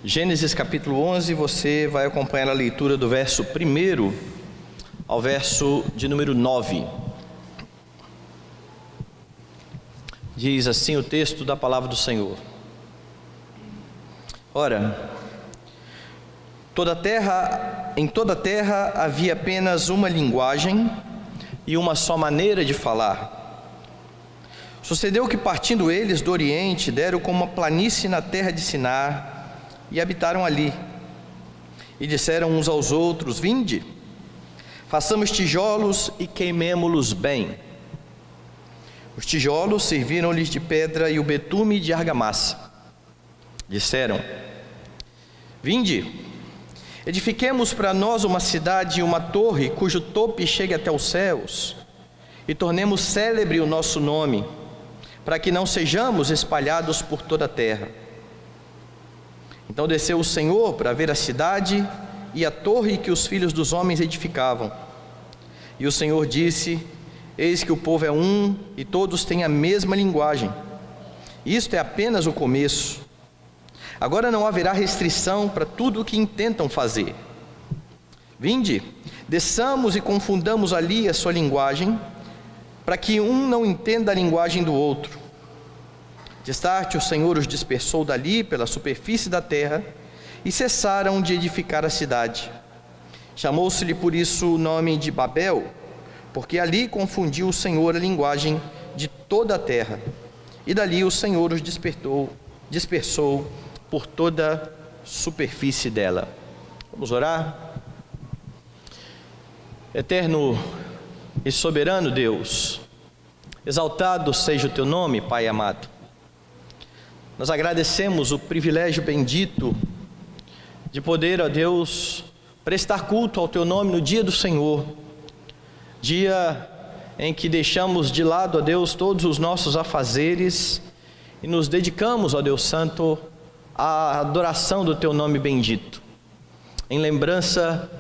Gênesis capítulo 11, você vai acompanhar a leitura do verso 1 ao verso de número 9. Diz assim o texto da palavra do Senhor: Ora, em toda a terra havia apenas uma linguagem e uma só maneira de falar. Sucedeu que, partindo eles do Oriente, deram como uma planície na terra de Sinar, e habitaram ali. E disseram uns aos outros: Vinde, façamos tijolos e queimemo-los bem. Os tijolos serviram-lhes de pedra e o betume de argamassa. Disseram: Vinde, edifiquemos para nós uma cidade e uma torre, cujo tope chegue até os céus, e tornemos célebre o nosso nome, para que não sejamos espalhados por toda a terra. Então desceu o Senhor para ver a cidade e a torre que os filhos dos homens edificavam. E o Senhor disse: Eis que o povo é um e todos têm a mesma linguagem. Isto é apenas o começo. Agora não haverá restrição para tudo o que intentam fazer. Vinde, desçamos e confundamos ali a sua linguagem, para que um não entenda a linguagem do outro. De starte o Senhor os dispersou dali pela superfície da terra, e cessaram de edificar a cidade. Chamou-se-lhe por isso o nome de Babel, porque ali confundiu o Senhor a linguagem de toda a terra, e dali o Senhor os dispersou por toda a superfície dela. Vamos orar? Eterno e soberano Deus, exaltado seja o teu nome, Pai amado. Nós agradecemos o privilégio bendito de poder, ó Deus, prestar culto ao teu nome no dia do Senhor, dia em que deixamos de lado, ó Deus, todos os nossos afazeres e nos dedicamos, ó Deus Santo, à adoração do teu nome bendito, em lembrança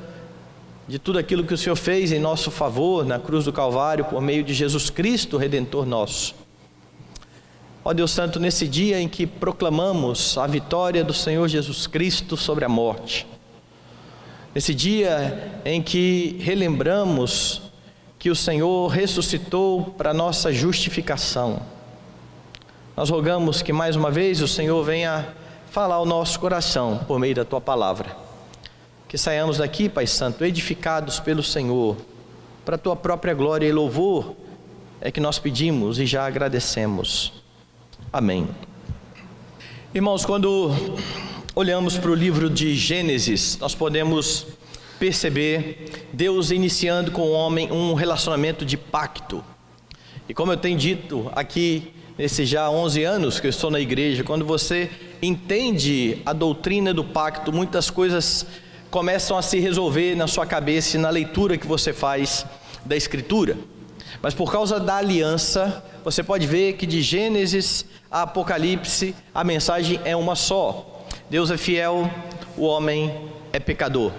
de tudo aquilo que o Senhor fez em nosso favor na cruz do Calvário por meio de Jesus Cristo, Redentor nosso. Ó Deus Santo, nesse dia em que proclamamos a vitória do Senhor Jesus Cristo sobre a morte, nesse dia em que relembramos que o Senhor ressuscitou para nossa justificação, nós rogamos que mais uma vez o Senhor venha falar ao nosso coração por meio da tua palavra, que saiamos daqui, Pai Santo, edificados pelo Senhor, para a tua própria glória e louvor, é que nós pedimos e já agradecemos. Amém. Irmãos, quando olhamos para o livro de Gênesis, nós podemos perceber Deus iniciando com o homem um relacionamento de pacto. E como eu tenho dito aqui, nesses já 11 anos que eu estou na igreja, quando você entende a doutrina do pacto, muitas coisas começam a se resolver na sua cabeça e na leitura que você faz da Escritura. Mas por causa da aliança, você pode ver que de Gênesis a Apocalipse, a mensagem é uma só. Deus é fiel, o homem é pecador.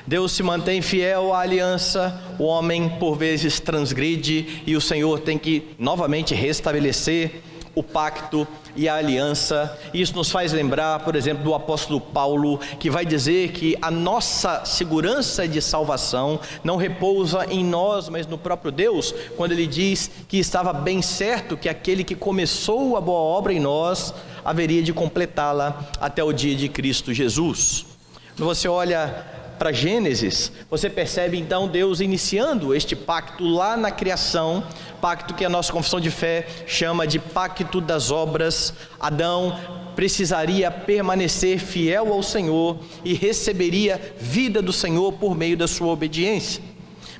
Deus se mantém fiel à aliança, o homem por vezes transgride e o Senhor tem que novamente restabelecer o pacto e a aliança. Isso nos faz lembrar, por exemplo, do apóstolo Paulo, que vai dizer que a nossa segurança de salvação não repousa em nós, mas no próprio Deus, quando ele diz que estava bem certo que aquele que começou a boa obra em nós haveria de completá-la até o dia de Cristo Jesus. Quando você olha para Gênesis, você percebe então Deus iniciando este pacto lá na criação, pacto que a nossa confissão de fé chama de pacto das obras. Adão precisaria permanecer fiel ao Senhor e receberia vida do Senhor por meio da sua obediência.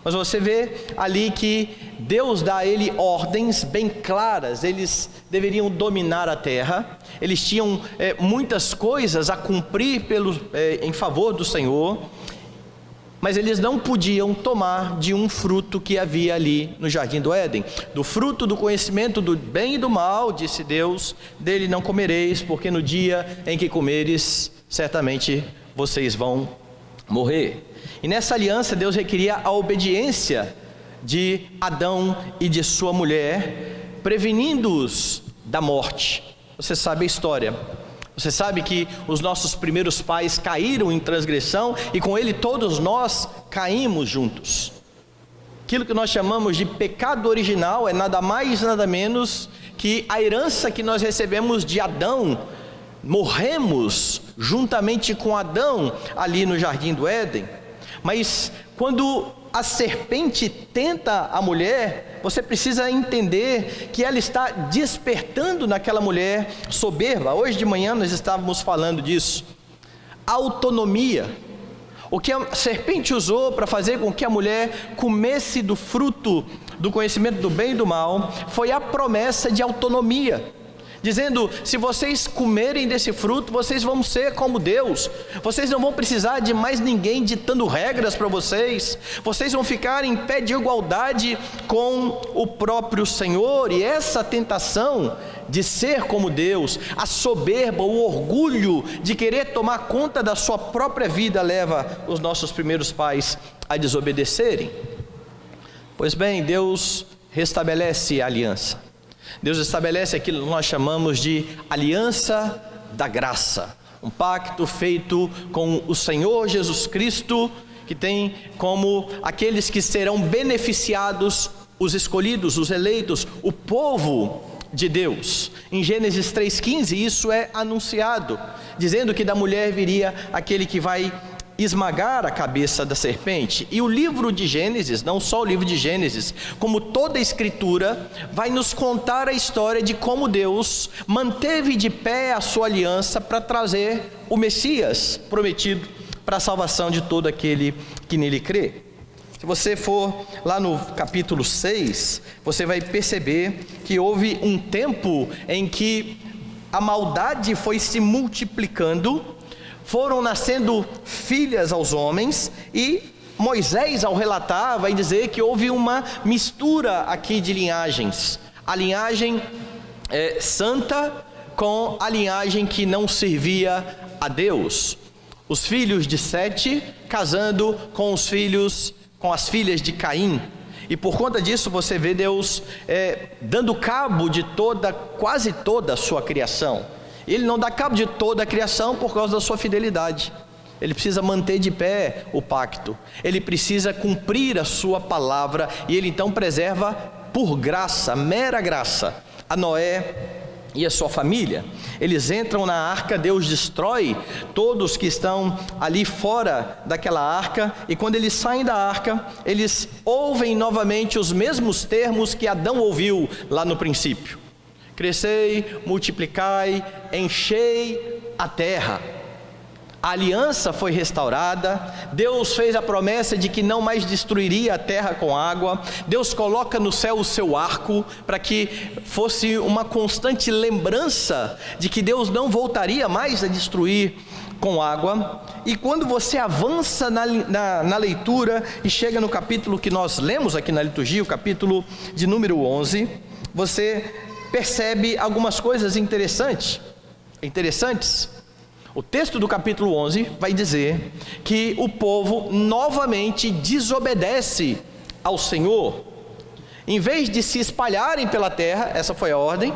Mas você vê ali que Deus dá a ele ordens bem claras. Eles deveriam dominar a terra, eles tinham muitas coisas a cumprir em favor do Senhor, mas eles não podiam tomar de um fruto que havia ali no jardim do Éden. Do fruto do conhecimento do bem e do mal, disse Deus, dele não comereis, porque no dia em que comeres, certamente vocês vão morrer. E nessa aliança Deus requeria a obediência de Adão e de sua mulher, prevenindo-os da morte. Você sabe a história. Você sabe que os nossos primeiros pais caíram em transgressão e com ele todos nós caímos juntos. Aquilo que nós chamamos de pecado original é nada mais, nada menos que a herança que nós recebemos de Adão. Morremos juntamente com Adão ali no jardim do Éden. Mas quando a serpente tenta a mulher, você precisa entender que ela está despertando naquela mulher soberba. Hoje de manhã nós estávamos falando disso. Autonomia. O que a serpente usou para fazer com que a mulher comesse do fruto do conhecimento do bem e do mal foi a promessa de autonomia, dizendo: se vocês comerem desse fruto, vocês vão ser como Deus, vocês não vão precisar de mais ninguém ditando regras para vocês, vocês vão ficar em pé de igualdade com o próprio Senhor. E essa tentação de ser como Deus, a soberba, o orgulho de querer tomar conta da sua própria vida, leva os nossos primeiros pais a desobedecerem. Pois bem, Deus restabelece a aliança. Deus estabelece aquilo que nós chamamos de aliança da graça, um pacto feito com o Senhor Jesus Cristo, que tem como aqueles que serão beneficiados os escolhidos, os eleitos, o povo de Deus. Em Gênesis 3,15 isso é anunciado, dizendo que da mulher viria aquele que vai esmagar a cabeça da serpente. E o livro de Gênesis, não só o livro de Gênesis, como toda a escritura, vai nos contar a história de como Deus manteve de pé a sua aliança para trazer o Messias prometido para a salvação de todo aquele que nele crê. Se você for lá no capítulo 6, você vai perceber que houve um tempo em que a maldade foi se multiplicando, foram nascendo filhas aos homens, e Moisés, ao relatar, vai dizer que houve uma mistura aqui de linhagens, a linhagem santa com a linhagem que não servia a Deus. Os filhos de Sete casando com as filhas de Caim, e por conta disso você vê Deus dando cabo de quase toda a sua criação. Ele não dá cabo de toda a criação por causa da sua fidelidade. Ele precisa manter de pé o pacto, ele precisa cumprir a sua palavra, e ele então preserva por graça, mera graça, a Noé e a sua família. Eles entram na arca, Deus destrói todos que estão ali fora daquela arca, e quando eles saem da arca, eles ouvem novamente os mesmos termos que Adão ouviu lá no princípio: crescei, multiplicai, enchei a terra. A aliança foi restaurada, Deus fez a promessa de que não mais destruiria a terra com água, Deus coloca no céu o seu arco, para que fosse uma constante lembrança de que Deus não voltaria mais a destruir com água. E quando você avança na leitura e chega no capítulo que nós lemos aqui na liturgia, o capítulo de número 11, você percebe algumas coisas interessantes. O texto do capítulo 11 vai dizer que o povo novamente desobedece ao Senhor. Em vez de se espalharem pela terra, essa foi a ordem,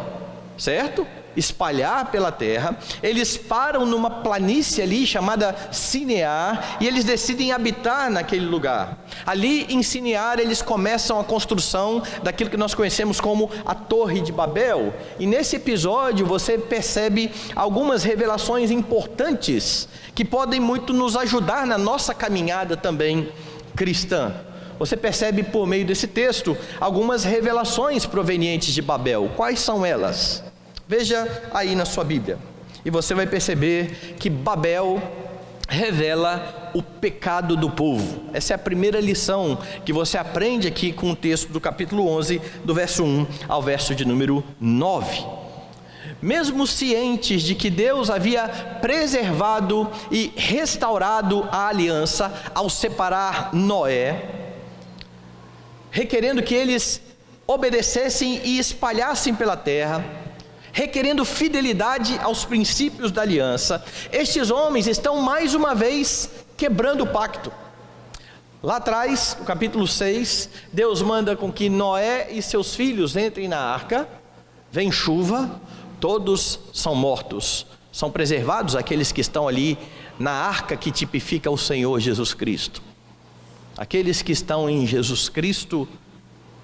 certo? Espalhar pela terra, eles param numa planície ali chamada Sinear, e eles decidem habitar naquele lugar. Ali em Sinear eles começam a construção daquilo que nós conhecemos como a Torre de Babel, e nesse episódio você percebe algumas revelações importantes que podem muito nos ajudar na nossa caminhada também cristã. Você percebe por meio desse texto algumas revelações provenientes de Babel. Quais são elas? Veja aí na sua Bíblia, e você vai perceber que Babel revela o pecado do povo. Essa é a primeira lição que você aprende aqui com o texto do capítulo 11, do verso 1 ao verso de número 9. Mesmo cientes de que Deus havia preservado e restaurado a aliança ao separar Noé, requerendo que eles obedecessem e espalhassem pela terra, requerendo fidelidade aos princípios da aliança, estes homens estão mais uma vez quebrando o pacto. Lá atrás, no capítulo 6, Deus manda com que Noé e seus filhos entrem na arca, vem chuva, todos são mortos, São preservados aqueles que estão ali na arca que tipifica o Senhor Jesus Cristo. Aqueles que estão em Jesus Cristo,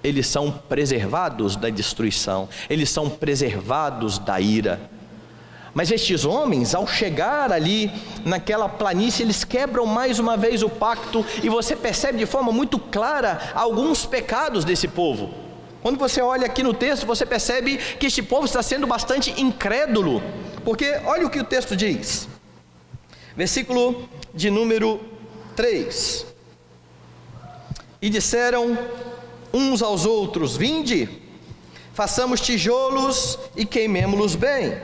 eles são preservados da destruição, eles são preservados da ira. Mas estes homens, ao chegar ali naquela planície, eles quebram mais uma vez o pacto, e você percebe de forma muito clara alguns pecados desse povo. Quando você olha aqui no texto, você percebe que este povo está sendo bastante incrédulo, porque olha o que o texto diz, versículo de número 3: e disseram uns aos outros: vinde, façamos tijolos e queimemo-los bem.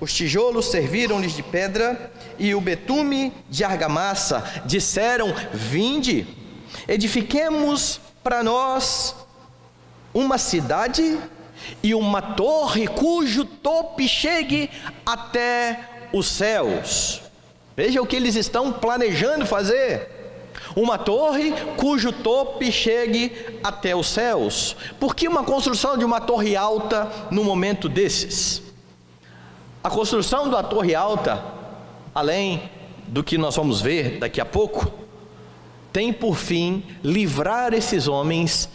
Os tijolos serviram-lhes de pedra e o betume de argamassa. Disseram: vinde, edifiquemos para nós uma cidade e uma torre cujo tope chegue até os céus. Veja o que eles estão planejando fazer: uma torre cujo tope chegue até os céus. Por que uma construção de uma torre alta no momento desses? A construção da torre alta, além do que nós vamos ver daqui a pouco, tem por fim livrar esses homens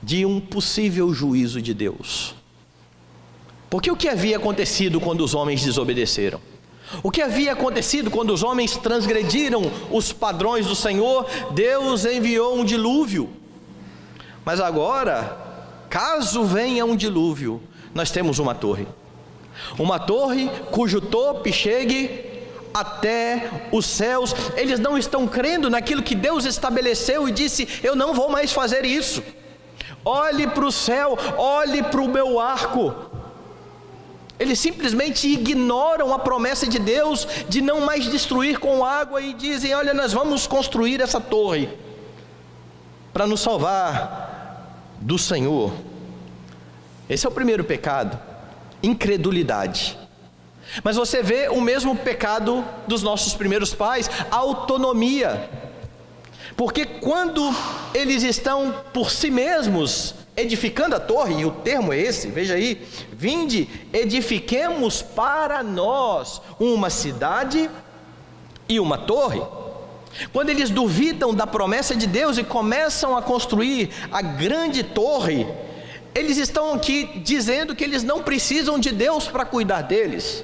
de um possível juízo de Deus. Porque o que havia acontecido quando os homens desobedeceram? O que havia acontecido quando os homens transgrediram os padrões do Senhor? Deus enviou um dilúvio. Mas agora, caso venha um dilúvio, nós temos uma torre cujo tope chegue até os céus. Eles não estão crendo naquilo que Deus estabeleceu e disse: eu não vou mais fazer isso. Olhe para o céu, olhe para o meu arco. Eles simplesmente ignoram a promessa de Deus de não mais destruir com água e dizem: olha, nós vamos construir essa torre para nos salvar do Senhor. Esse é o primeiro pecado, incredulidade. Mas você vê o mesmo pecado dos nossos primeiros pais, autonomia. Porque quando eles estão por si mesmos edificando a torre, e o termo é esse, veja aí: vinde, edifiquemos para nós uma cidade e uma torre. Quando eles duvidam da promessa de Deus e começam a construir a grande torre, eles estão aqui dizendo que eles não precisam de Deus para cuidar deles.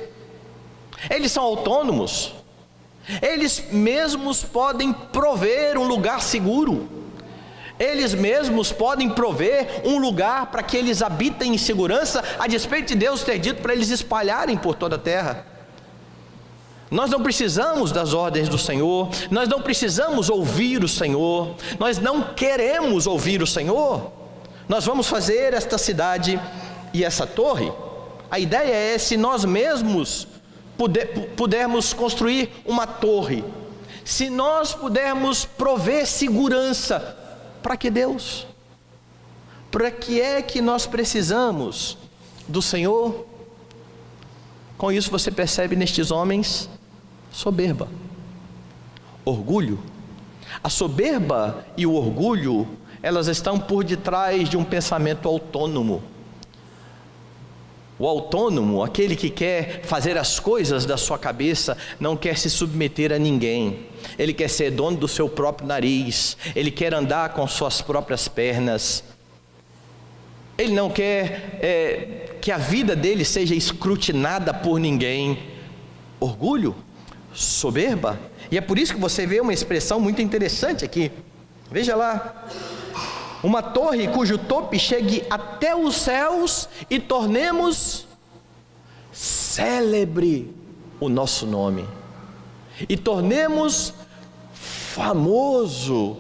Eles são autônomos. Eles mesmos podem prover um lugar seguro. Eles mesmos podem prover um lugar para que eles habitem em segurança, a despeito de Deus ter dito para eles espalharem por toda a terra. Nós não precisamos das ordens do Senhor, nós não precisamos ouvir o Senhor, nós não queremos ouvir o Senhor. Nós vamos fazer esta cidade e essa torre. A ideia é, se nós mesmos pudermos construir uma torre, se nós pudermos prover segurança, para que Deus? Para que é que nós precisamos do Senhor? Com isso você percebe nestes homens soberba, orgulho. A soberba e o orgulho, elas estão por detrás de um pensamento autônomo. O autônomo, aquele que quer fazer as coisas da sua cabeça, não quer se submeter a ninguém. Ele quer ser dono do seu próprio nariz, ele quer andar com suas próprias pernas. Ele não quer que a vida dele seja escrutinada por ninguém. Orgulho, soberba. E é por isso que você vê uma expressão muito interessante aqui. Veja lá: uma torre cujo tope chegue até os céus e tornemos célebre o nosso nome, e tornemos famoso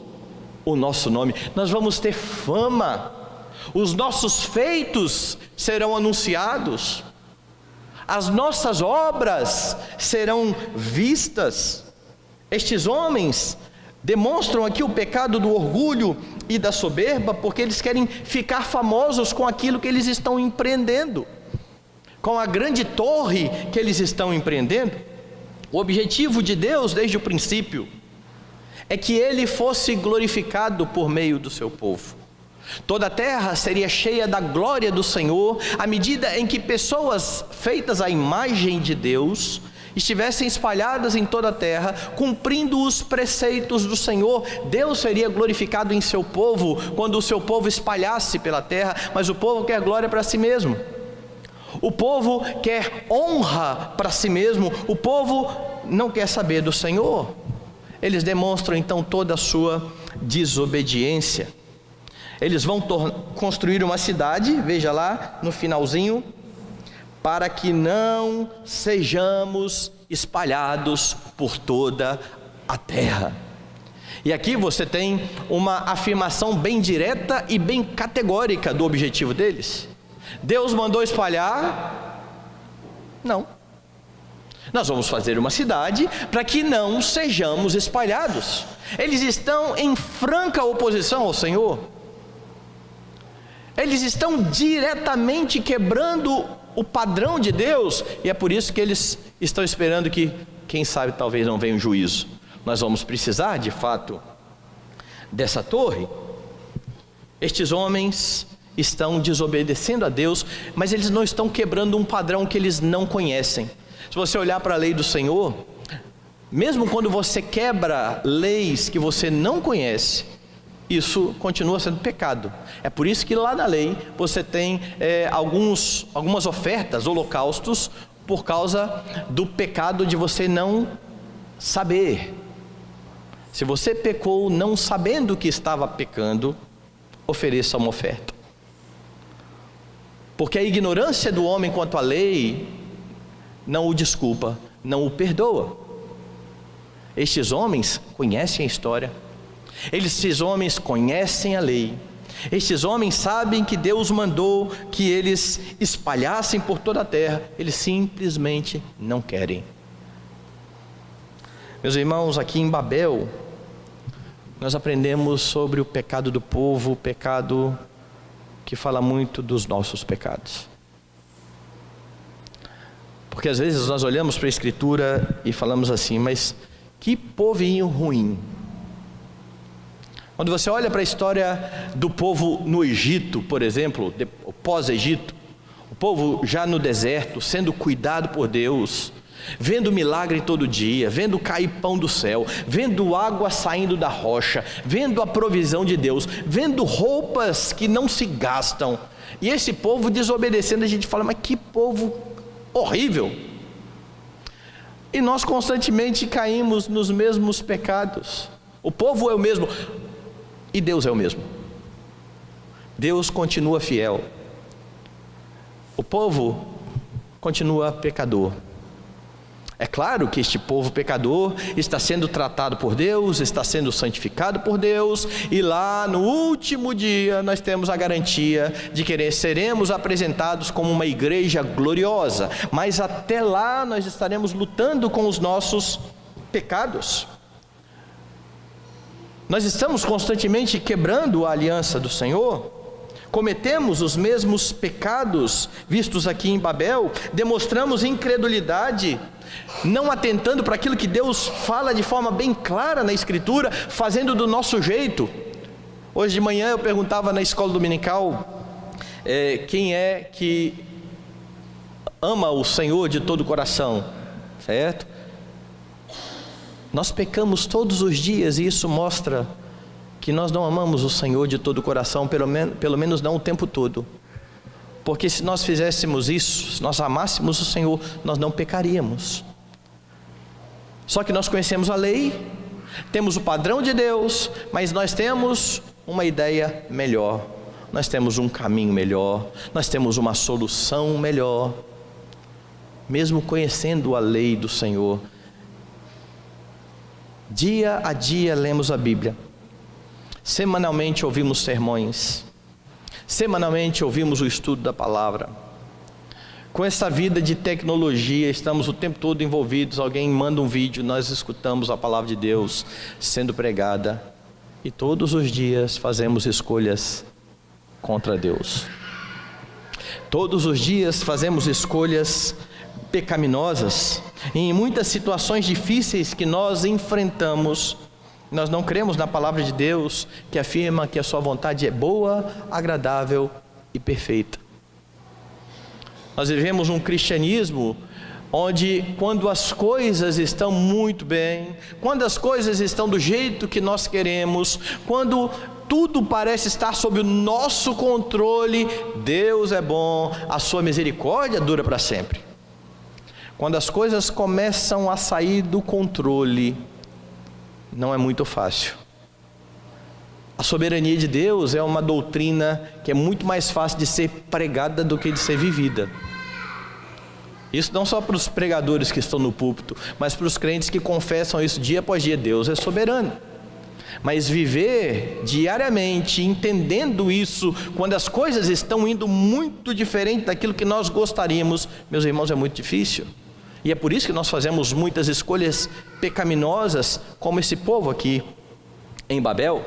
o nosso nome. Nós vamos ter fama, os nossos feitos serão anunciados, as nossas obras serão vistas. Estes homens demonstram aqui o pecado do orgulho e da soberba, porque eles querem ficar famosos com aquilo que eles estão empreendendo, com a grande torre que eles estão empreendendo. O objetivo de Deus desde o princípio é que Ele fosse glorificado por meio do seu povo. Toda a terra seria cheia da glória do Senhor, à medida em que pessoas feitas à imagem de Deus estivessem espalhadas em toda a terra, cumprindo os preceitos do Senhor. Deus seria glorificado em seu povo, quando o seu povo espalhasse pela terra, mas o povo quer glória para si mesmo. O povo quer honra para si mesmo, o povo não quer saber do Senhor. Eles demonstram então toda a sua desobediência. Eles vão construir uma cidade, veja lá no finalzinho, para que não sejamos espalhados por toda a terra. E aqui você tem uma afirmação bem direta e bem categórica do objetivo deles. Deus mandou espalhar? Não. Nós vamos fazer uma cidade para que não sejamos espalhados. Eles estão em franca oposição ao Senhor. Eles estão diretamente quebrando o padrão de Deus, e é por isso que eles estão esperando que, quem sabe, talvez não venha um juízo. Nós vamos precisar, de fato, dessa torre. Estes homens estão desobedecendo a Deus, mas eles não estão quebrando um padrão que eles não conhecem. Se você olhar para a lei do Senhor, mesmo quando você quebra leis que você não conhece, isso continua sendo pecado. É por isso que lá na lei você tem algumas ofertas, holocaustos, por causa do pecado de você não saber. Se você pecou não sabendo que estava pecando, ofereça uma oferta. Porque a ignorância do homem quanto à lei não o desculpa, não o perdoa. Estes homens conhecem a história. Estes homens conhecem a lei. Estes homens sabem que Deus mandou que eles espalhassem por toda a terra. Eles simplesmente não querem. Meus irmãos, aqui em Babel, nós aprendemos sobre o pecado do povo, o pecado que fala muito dos nossos pecados. Porque às vezes nós olhamos para a Escritura e falamos assim, mas que povinho ruim. Quando você olha para a história do povo no Egito, por exemplo, pós-Egito, o povo já no deserto, sendo cuidado por Deus, vendo milagre todo dia, vendo cair pão do céu, vendo água saindo da rocha, vendo a provisão de Deus, vendo roupas que não se gastam, e esse povo desobedecendo, a gente fala, mas que povo horrível. E nós constantemente caímos nos mesmos pecados. O povo é o mesmo, e Deus é o mesmo. Deus continua fiel. O povo continua pecador. É claro que este povo pecador está sendo tratado por Deus, está sendo santificado por Deus, e lá no último dia nós temos a garantia de que seremos apresentados como uma igreja gloriosa, mas até lá nós estaremos lutando com os nossos pecados. Nós estamos constantemente quebrando a aliança do Senhor, cometemos os mesmos pecados vistos aqui em Babel, demonstramos incredulidade, não atentando para aquilo que Deus fala de forma bem clara na Escritura, fazendo do nosso jeito. Hoje de manhã eu perguntava na escola dominical, quem é que ama o Senhor de todo o coração, certo? Nós pecamos todos os dias e isso mostra que nós não amamos o Senhor de todo o coração, pelo menos não o tempo todo. Porque se nós fizéssemos isso, se nós amássemos o Senhor, nós não pecaríamos. Só que nós conhecemos a lei, temos o padrão de Deus, mas nós temos uma ideia melhor, nós temos um caminho melhor, nós temos uma solução melhor. Mesmo conhecendo a lei do Senhor, dia a dia lemos a Bíblia, semanalmente ouvimos sermões, semanalmente ouvimos o estudo da palavra. Com essa vida de tecnologia, estamos o tempo todo envolvidos, alguém manda um vídeo, nós escutamos a palavra de Deus sendo pregada, e todos os dias fazemos escolhas contra Deus. Todos os dias fazemos escolhas pecaminosas, e em muitas situações difíceis que nós enfrentamos, Nós não cremos na palavra de Deus que afirma que a sua vontade é boa, agradável e perfeita. Nós vivemos um cristianismo onde, quando as coisas estão muito bem, quando as coisas estão do jeito que nós queremos, quando tudo parece estar sob o nosso controle, Deus é bom, a sua misericórdia dura para sempre. Quando as coisas começam a sair do controle, não é muito fácil. A soberania de Deus é uma doutrina que é muito mais fácil de ser pregada do que de ser vivida. Isso não só para os pregadores que estão no púlpito, mas para os crentes que confessam isso dia após dia. Deus é soberano. Mas viver diariamente entendendo isso, quando as coisas estão indo muito diferente daquilo que nós gostaríamos, meus irmãos, é muito difícil. E é por isso que nós fazemos muitas escolhas pecaminosas, como esse povo aqui em Babel.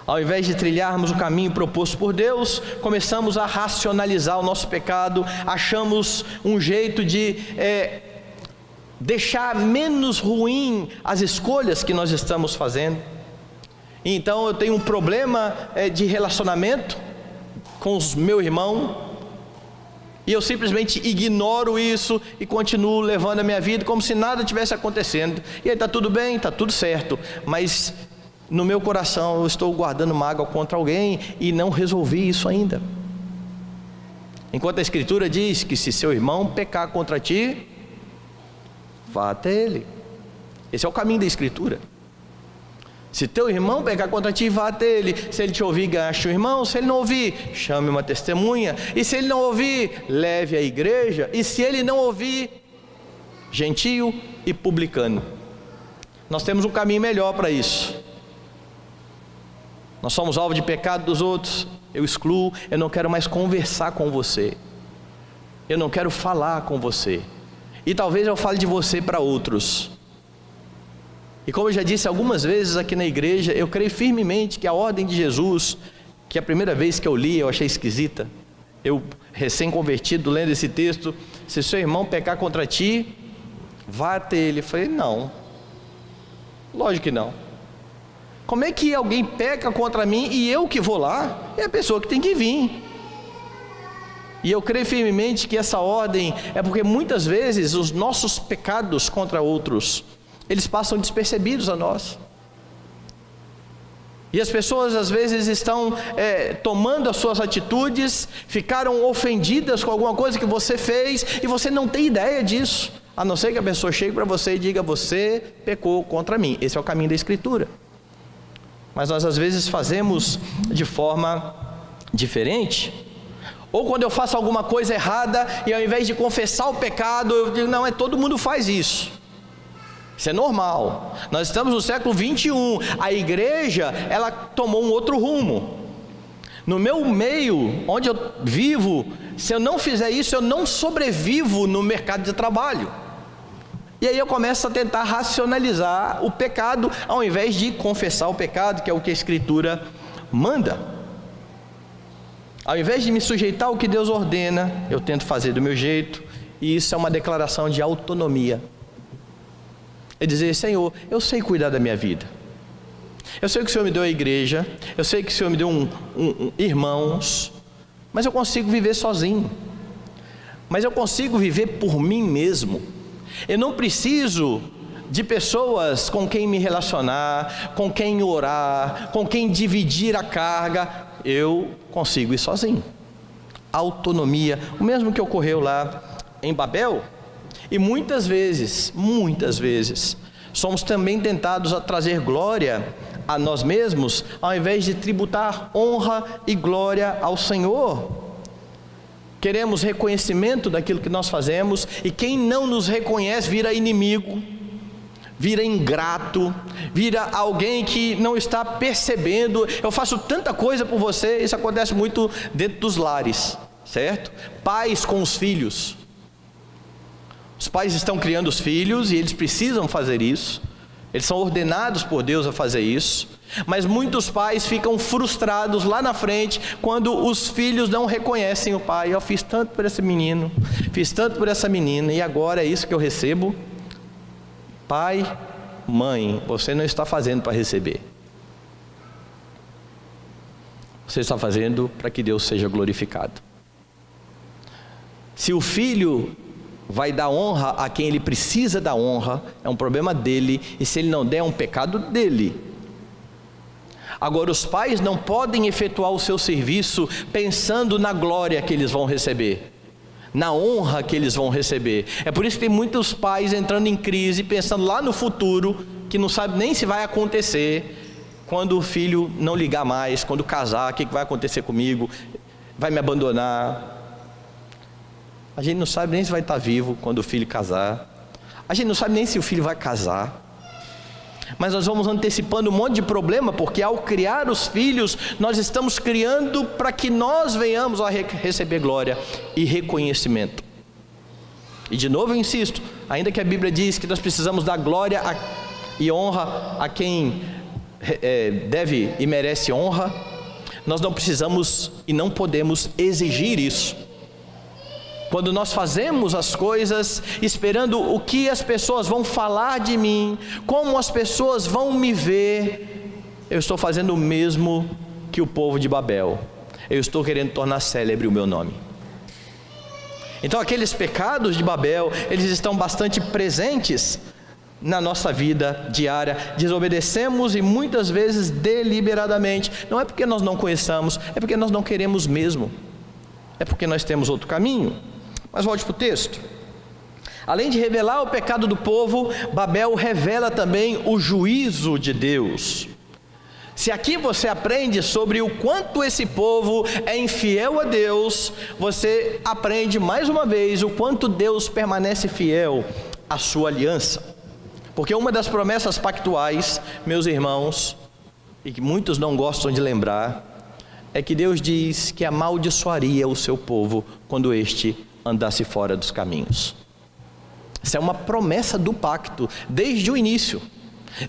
Ao invés de trilharmos o caminho proposto por Deus, começamos a racionalizar o nosso pecado, achamos um jeito de deixar menos ruim as escolhas que nós estamos fazendo. Então eu tenho um problema de relacionamento com o meu irmão, e eu simplesmente ignoro isso e continuo levando a minha vida como se nada tivesse acontecendo. E aí está tudo bem, está tudo certo, mas no meu coração eu estou guardando mágoa contra alguém e não resolvi isso ainda. Enquanto a Escritura diz que se seu irmão pecar contra ti, vá até ele. Esse é o caminho da Escritura. Se teu irmão pecar contra ti, vá até ele. Se ele te ouvir, gaste o irmão. Se ele não ouvir, chame uma testemunha. E se ele não ouvir, leve à igreja. E se ele não ouvir, gentio e publicano. Nós temos um caminho melhor para isso. Nós somos alvo de pecado dos outros. Eu excluo, eu não quero mais conversar com você. Eu não quero falar com você. E talvez eu fale de você para outros. E como eu já disse algumas vezes aqui na igreja, eu creio firmemente que a ordem de Jesus, que a primeira vez que eu li eu achei esquisita, eu recém-convertido lendo esse texto, se seu irmão pecar contra ti, vá até ele. Eu falei, não, lógico que não. Como é que alguém peca contra mim e eu que vou lá? É a pessoa que tem que vir. E eu creio firmemente que essa ordem é porque muitas vezes os nossos pecados contra outros, eles passam despercebidos a nós. E as pessoas às vezes estão tomando as suas atitudes, ficaram ofendidas com alguma coisa que você fez e você não tem ideia disso, a não ser que a pessoa chegue para você e diga, você pecou contra mim. Esse é o caminho da Escritura. Mas nós às vezes fazemos de forma diferente. Ou quando eu faço alguma coisa errada e ao invés de confessar o pecado, eu digo, não, todo mundo faz isso. Isso é normal. Nós estamos no século 21. A igreja, ela tomou um outro rumo. No meu meio, onde eu vivo, se eu não fizer isso, eu não sobrevivo no mercado de trabalho. E aí eu começo a tentar racionalizar o pecado, ao invés de confessar o pecado, que é o que a Escritura manda. Ao invés de me sujeitar ao que Deus ordena, eu tento fazer do meu jeito. E isso é uma declaração de autonomia. É dizer, Senhor, eu sei cuidar da minha vida. Eu sei que o Senhor me deu a igreja, eu sei que o Senhor me deu irmãos, mas eu consigo viver sozinho. Mas eu consigo viver por mim mesmo. Eu não preciso de pessoas com quem me relacionar, com quem orar, com quem dividir a carga. Eu consigo ir sozinho. Autonomia, o mesmo que ocorreu lá em Babel. E muitas vezes, somos também tentados a trazer glória a nós mesmos, ao invés de tributar honra e glória ao Senhor. Queremos reconhecimento daquilo que nós fazemos, e quem não nos reconhece vira inimigo, vira ingrato, vira alguém que não está percebendo. Eu faço tanta coisa por você. Isso acontece muito dentro dos lares, certo? Pais com os filhos. Os pais estão criando os filhos e eles precisam fazer isso. Eles são ordenados por Deus a fazer isso. Mas muitos pais ficam frustrados lá na frente quando os filhos não reconhecem o pai. Eu fiz tanto por esse menino, fiz tanto por essa menina, e agora é isso que eu recebo. Pai mãe, você não está fazendo para receber. Você está fazendo para que Deus seja glorificado. Se o filho vai dar honra a quem ele precisa dar honra, é um problema dele, e se ele não der, é um pecado dele. Agora, os pais não podem efetuar o seu serviço pensando na glória que eles vão receber, na honra que eles vão receber. É por isso que tem muitos pais entrando em crise, pensando lá no futuro, que não sabe nem se vai acontecer, quando o filho não ligar mais, quando casar, o que vai acontecer comigo, vai me abandonar. A gente não sabe nem se vai estar vivo quando o filho casar, a gente não sabe nem se o filho vai casar, mas nós vamos antecipando um monte de problema, porque ao criar os filhos, nós estamos criando para que nós venhamos a receber glória e reconhecimento. E de novo eu insisto, ainda que a Bíblia diz que nós precisamos dar glória e honra a quem deve e merece honra, nós não precisamos e não podemos exigir isso. Quando nós fazemos as coisas esperando o que as pessoas vão falar de mim, como as pessoas vão me ver, eu estou fazendo o mesmo que o povo de Babel. Eu estou querendo tornar célebre o meu nome. Então aqueles pecados de Babel, eles estão bastante presentes na nossa vida diária. Desobedecemos e muitas vezes deliberadamente. Não é porque nós não conheçamos, é porque nós não queremos mesmo. É porque nós temos outro caminho. Mas volte para o texto. Além de revelar o pecado do povo, Babel revela também o juízo de Deus. Se aqui você aprende sobre o quanto esse povo é infiel a Deus, você aprende mais uma vez o quanto Deus permanece fiel à sua aliança. Porque uma das promessas pactuais, meus irmãos, e que muitos não gostam de lembrar, é que Deus diz que amaldiçoaria o seu povo quando este andasse fora dos caminhos. Essa é uma promessa do pacto, desde o início.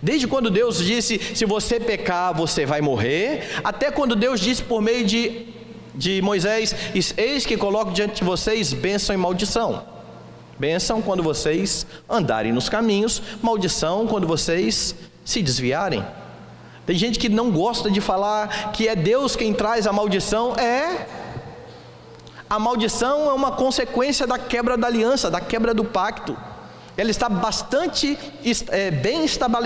Desde quando Deus disse, se você pecar, você vai morrer, até quando Deus disse por meio de Moisés, eis que coloco diante de vocês bênção e maldição. Bênção quando vocês andarem nos caminhos, maldição quando vocês se desviarem. Tem gente que não gosta de falar que é Deus quem traz a maldição. A maldição é uma consequência da quebra da aliança, da quebra do pacto. Ela está bastante bem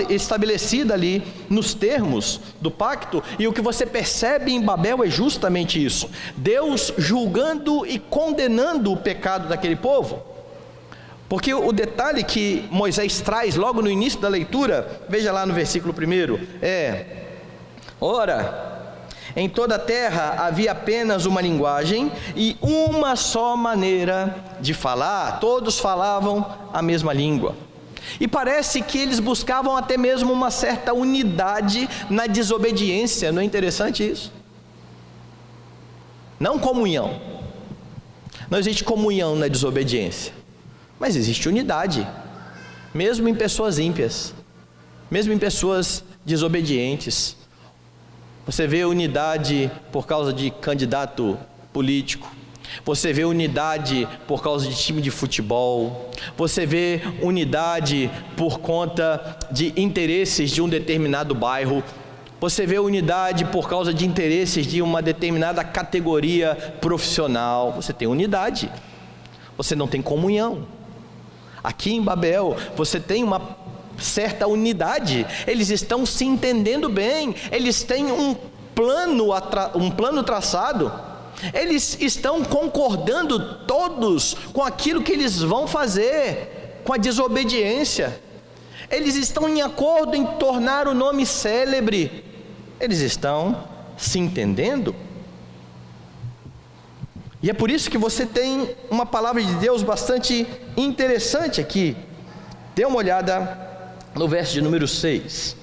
estabelecida ali nos termos do pacto, e o que você percebe em Babel é justamente isso: Deus julgando e condenando o pecado daquele povo. Porque o detalhe que Moisés traz logo no início da leitura, veja lá no versículo 1, ora, em toda a terra havia apenas uma linguagem e uma só maneira de falar, todos falavam a mesma língua. E parece que eles buscavam até mesmo uma certa unidade na desobediência. Não é interessante isso? Não comunhão. Não existe comunhão na desobediência, mas existe unidade, mesmo em pessoas ímpias, mesmo em pessoas desobedientes. Você vê unidade por causa de candidato político, você vê unidade por causa de time de futebol, você vê unidade por conta de interesses de um determinado bairro, você vê unidade por causa de interesses de uma determinada categoria profissional. Você tem unidade, você não tem comunhão. Aqui em Babel você tem uma certa unidade, eles estão se entendendo bem, eles têm um plano traçado, eles estão concordando todos com aquilo que eles vão fazer, com a desobediência, eles estão em acordo em tornar o nome célebre, eles estão se entendendo. E é por isso que você tem uma palavra de Deus bastante interessante aqui. Dê uma olhada no verso de número 6.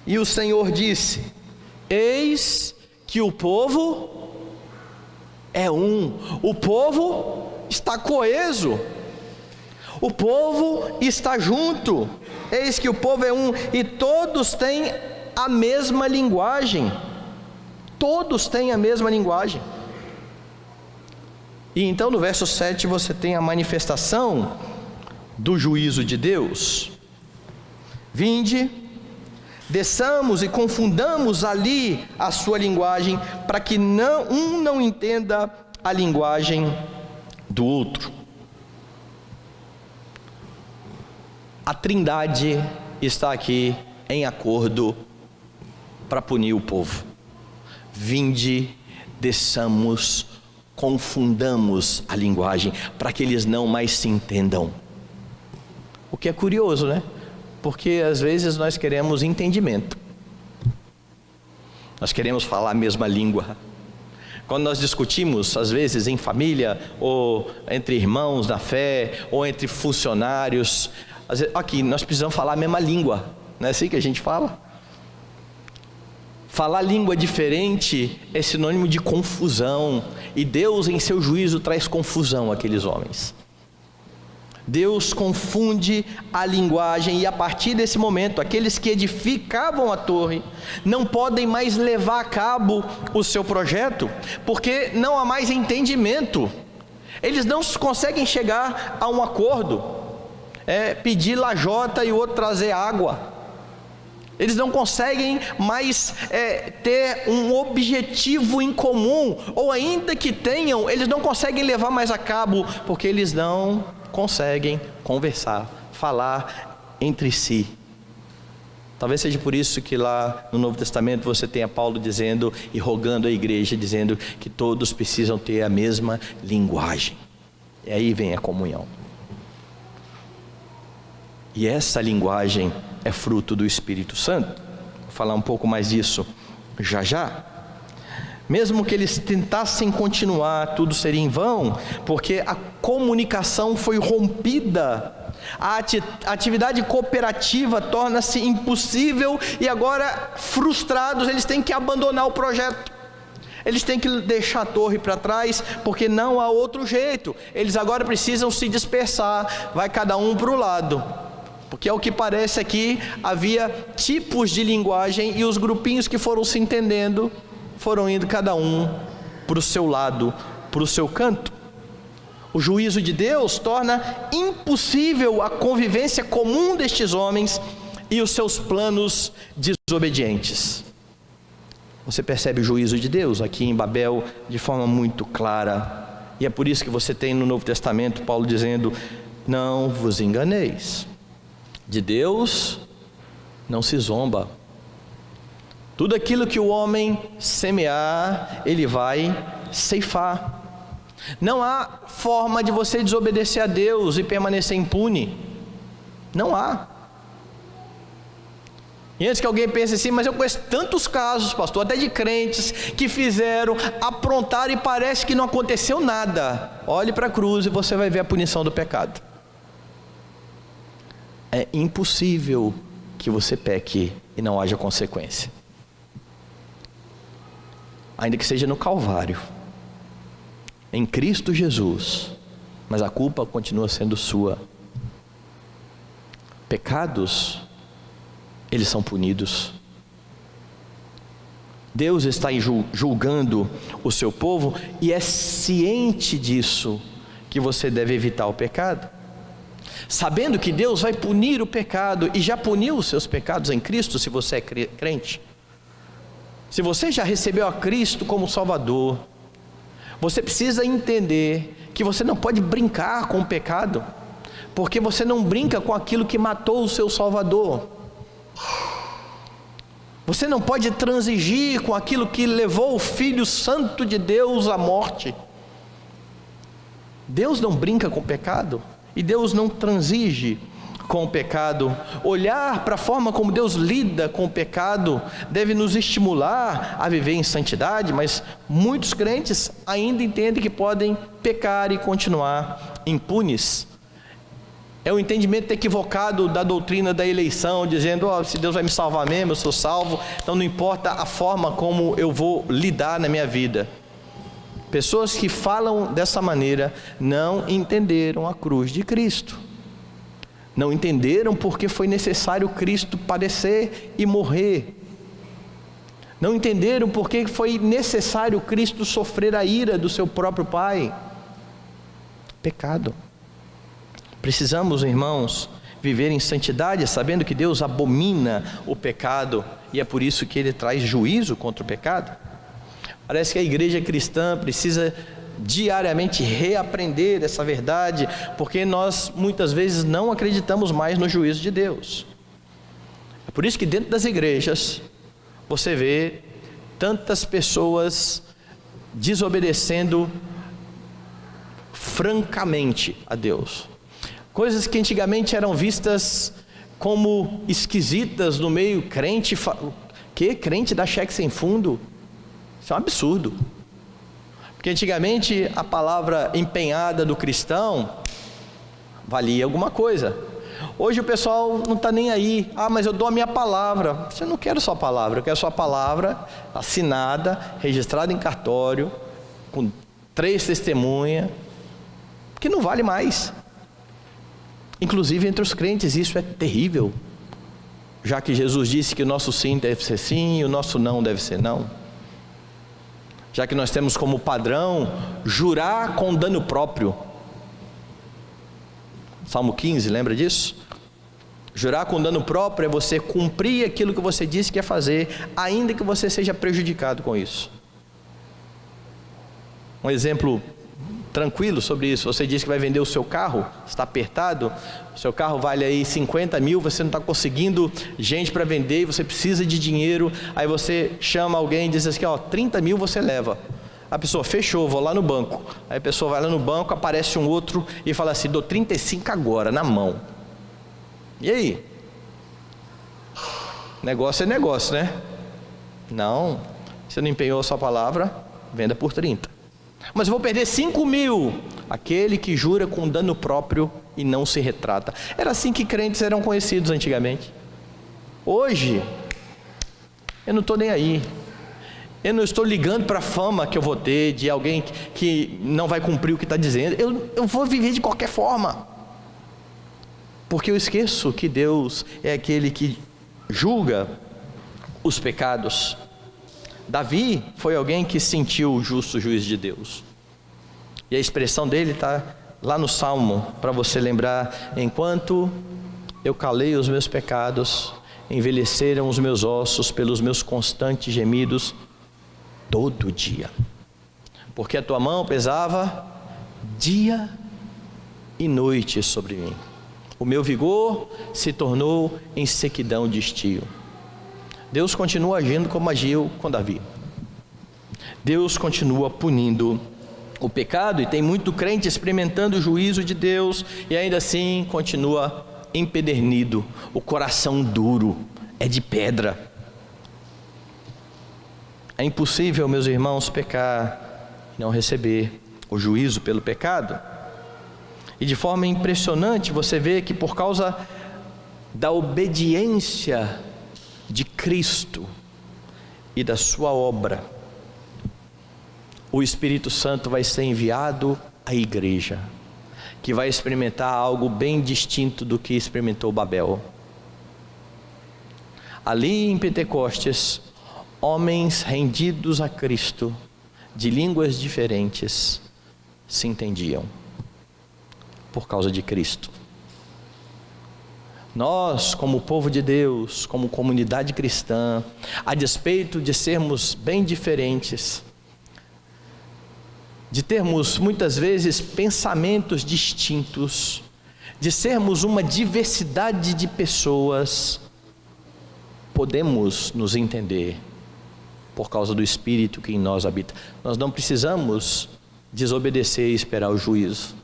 E o Senhor disse: eis que o povo é um. O povo está coeso, o povo está junto. Eis que o povo é um, e todos têm a mesma linguagem. Todos têm a mesma linguagem. E então no verso 7 você tem a manifestação do juízo de Deus. Vinde, desçamos e confundamos ali a sua linguagem, para que um não entenda a linguagem do outro. A Trindade está aqui em acordo para punir o povo. Vinde, desçamos, confundamos a linguagem, para que eles não mais se entendam. O que é curioso, né? Porque às vezes nós queremos entendimento. Nós queremos falar a mesma língua. Quando nós discutimos, às vezes em família, ou entre irmãos na fé, ou entre funcionários, às vezes, aqui nós precisamos falar a mesma língua. Não é assim que a gente fala? Falar língua diferente é sinônimo de confusão. E Deus, em seu juízo, traz confusão àqueles homens. Deus confunde a linguagem, e a partir desse momento, aqueles que edificavam a torre não podem mais levar a cabo o seu projeto, porque não há mais entendimento. Eles não conseguem chegar a um acordo, pedir lajota e o outro trazer água. Eles não conseguem mais ter um objetivo em comum, ou ainda que tenham, eles não conseguem levar mais a cabo, porque eles não conseguem conversar, falar entre si. Talvez seja por isso que lá no Novo Testamento você tenha Paulo dizendo e rogando à igreja, dizendo que todos precisam ter a mesma linguagem. E aí vem a comunhão. E essa linguagem é fruto do Espírito Santo. Vou falar um pouco mais disso já. Mesmo que eles tentassem continuar, tudo seria em vão, porque a comunicação foi rompida. A atividade cooperativa torna-se impossível, e agora, frustrados, eles têm que abandonar o projeto. Eles têm que deixar a torre para trás, porque não há outro jeito. Eles agora precisam se dispersar, vai cada um para o lado. Porque ao que parece aqui, havia tipos de linguagem, e os grupinhos que foram se entendendo foram indo cada um para o seu lado, para o seu canto. O juízo de Deus torna impossível a convivência comum destes homens e os seus planos desobedientes. Você percebe o juízo de Deus aqui em Babel de forma muito clara. E é por isso que você tem no Novo Testamento Paulo dizendo: não vos enganeis, de Deus não se zomba. Tudo aquilo que o homem semear, ele vai ceifar. Não há forma de você desobedecer a Deus e permanecer impune. Não há. E antes que alguém pense assim: mas eu conheço tantos casos, pastor, até de crentes que fizeram, aprontaram e parece que não aconteceu nada. Olhe para a cruz e você vai ver a punição do pecado. É impossível que você peque e não haja consequência. Ainda que seja no Calvário, em Cristo Jesus, mas a culpa continua sendo sua. Pecados, eles são punidos. Deus está julgando o seu povo, e é ciente disso que você deve evitar o pecado. Sabendo que Deus vai punir o pecado, e já puniu os seus pecados em Cristo, se você é crente. Se você já recebeu a Cristo como Salvador, você precisa entender que você não pode brincar com o pecado, porque você não brinca com aquilo que matou o seu Salvador. Você não pode transigir com aquilo que levou o Filho Santo de Deus à morte. Deus não brinca com o pecado, e Deus não transige com o pecado. Olhar para a forma como Deus lida com o pecado deve nos estimular a viver em santidade, mas muitos crentes ainda entendem que podem pecar e continuar impunes. É o entendimento equivocado da doutrina da eleição, dizendo: se Deus vai me salvar mesmo, eu sou salvo, então não importa a forma como eu vou lidar na minha vida. Pessoas que falam dessa maneira não entenderam a cruz de Cristo. Não entenderam porque foi necessário Cristo padecer e morrer. Não entenderam porque foi necessário Cristo sofrer a ira do seu próprio Pai. Pecado. Precisamos, irmãos, viver em santidade, sabendo que Deus abomina o pecado e é por isso que Ele traz juízo contra o pecado? Parece que a igreja cristã precisa diariamente reaprender essa verdade, porque nós muitas vezes não acreditamos mais no juízo de Deus. É por isso que dentro das igrejas você vê tantas pessoas desobedecendo francamente a Deus. Coisas que antigamente eram vistas como esquisitas no meio crente. Crente dá cheque sem fundo? Isso é um absurdo. Porque antigamente a palavra empenhada do cristão valia alguma coisa. Hoje o pessoal não está nem aí. Mas eu dou a minha palavra. Você não quer a sua palavra, eu quero a sua palavra assinada, registrada em cartório, com 3 testemunhas, que não vale mais. Inclusive entre os crentes isso é terrível, já que Jesus disse que o nosso sim deve ser sim e o nosso não deve ser não. Já que nós temos como padrão jurar com dano próprio. Salmo 15, lembra disso? Jurar com dano próprio é você cumprir aquilo que você disse que ia fazer, ainda que você seja prejudicado com isso. Um exemplo tranquilo sobre isso: você diz que vai vender o seu carro, está apertado, o seu carro vale aí 50 mil, você não está conseguindo gente para vender, você precisa de dinheiro, aí você chama alguém e diz assim, 30 mil você leva. A pessoa, fechou, vou lá no banco. Aí a pessoa vai lá no banco, aparece um outro e fala assim, dou 35 agora, na mão. E aí? Negócio é negócio, né? Não, você não empenhou a sua palavra, venda por 30. Mas eu vou perder 5 mil. Aquele que jura com dano próprio e não se retrata. Era assim que crentes eram conhecidos antigamente. Hoje, eu não estou nem aí. Eu não estou ligando para a fama que eu vou ter de alguém que não vai cumprir o que está dizendo. Eu vou viver de qualquer forma. Porque eu esqueço que Deus é aquele que julga os pecados. Davi foi alguém que sentiu o justo juízo de Deus. E a expressão dele está lá no Salmo, para você lembrar: enquanto eu calei os meus pecados, envelheceram os meus ossos pelos meus constantes gemidos todo dia. Porque a tua mão pesava dia e noite sobre mim. O meu vigor se tornou em sequidão de estio. Deus continua agindo como agiu com Davi. Deus continua punindo o pecado, e tem muito crente experimentando o juízo de Deus, e ainda assim continua empedernido, o coração duro, é de pedra. É impossível, meus irmãos, pecar e não receber o juízo pelo pecado. E de forma impressionante você vê que por causa da obediência de Cristo e da sua obra, o Espírito Santo vai ser enviado à igreja, que vai experimentar algo bem distinto do que experimentou Babel. Ali em Pentecostes, homens rendidos a Cristo, de línguas diferentes, se entendiam por causa de Cristo. Nós, como povo de Deus, como comunidade cristã, a despeito de sermos bem diferentes, de termos muitas vezes pensamentos distintos, de sermos uma diversidade de pessoas, podemos nos entender por causa do Espírito que em nós habita. Nós não precisamos desobedecer e esperar o juízo,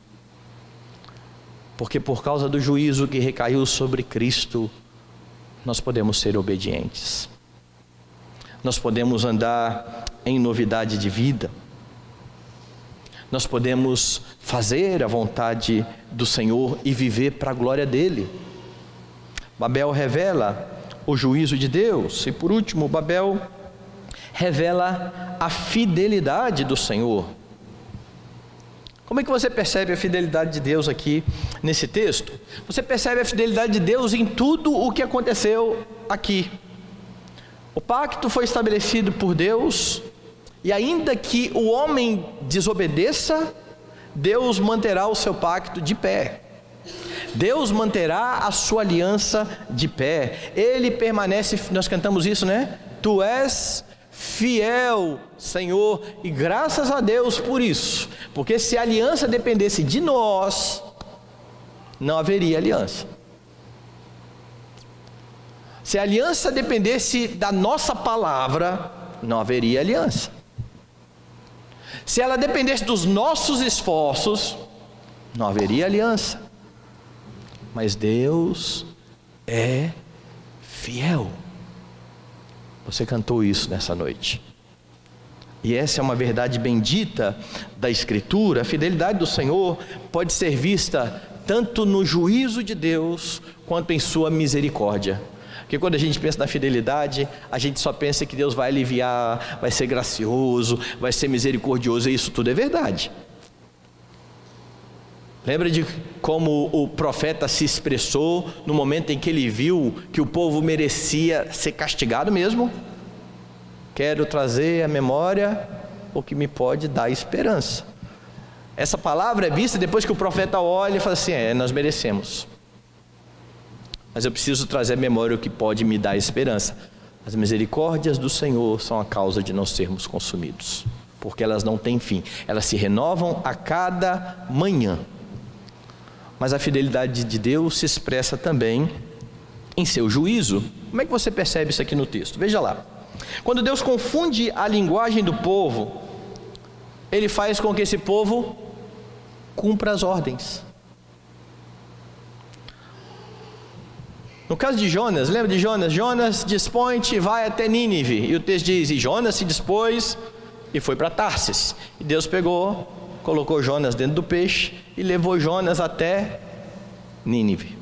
porque por causa do juízo que recaiu sobre Cristo, nós podemos ser obedientes, nós podemos andar em novidade de vida, nós podemos fazer a vontade do Senhor e viver para a glória dEle. Babel revela o juízo de Deus, e por último, Babel revela a fidelidade do Senhor. Como é que você percebe a fidelidade de Deus aqui nesse texto? Você percebe a fidelidade de Deus em tudo o que aconteceu aqui. O pacto foi estabelecido por Deus, e ainda que o homem desobedeça, Deus manterá o seu pacto de pé. Deus manterá a sua aliança de pé. Ele permanece, nós cantamos isso, né? Tu és fiel, Senhor, e graças a Deus por isso, porque se a aliança dependesse de nós, não haveria aliança. Se a aliança dependesse da nossa palavra, não haveria aliança. Se ela dependesse dos nossos esforços, não haveria aliança. Mas Deus é fiel. Você cantou isso nessa noite. E essa é uma verdade bendita da Escritura. A fidelidade do Senhor pode ser vista tanto no juízo de Deus, quanto em sua misericórdia. Porque quando a gente pensa na fidelidade, a gente só pensa que Deus vai aliviar, vai ser gracioso, vai ser misericordioso, e isso tudo é verdade. Lembra de como o profeta se expressou no momento em que ele viu que o povo merecia ser castigado mesmo? Quero trazer à memória o que me pode dar esperança. Essa palavra é vista depois que o profeta olha e fala assim: nós merecemos, mas eu preciso trazer à memória o que pode me dar esperança. As misericórdias do Senhor são a causa de não sermos consumidos, porque elas não têm fim, elas se renovam a cada manhã. Mas a fidelidade de Deus se expressa também em seu juízo. Como é que você percebe isso aqui no texto? Veja lá. Quando Deus confunde a linguagem do povo, Ele faz com que esse povo cumpra as ordens. No caso de Jonas, lembra de Jonas? Jonas dispõe-te e vai até Nínive. E o texto diz: e Jonas se dispôs e foi para Tarsis. E Deus pegou, colocou Jonas dentro do peixe e levou Jonas até Nínive.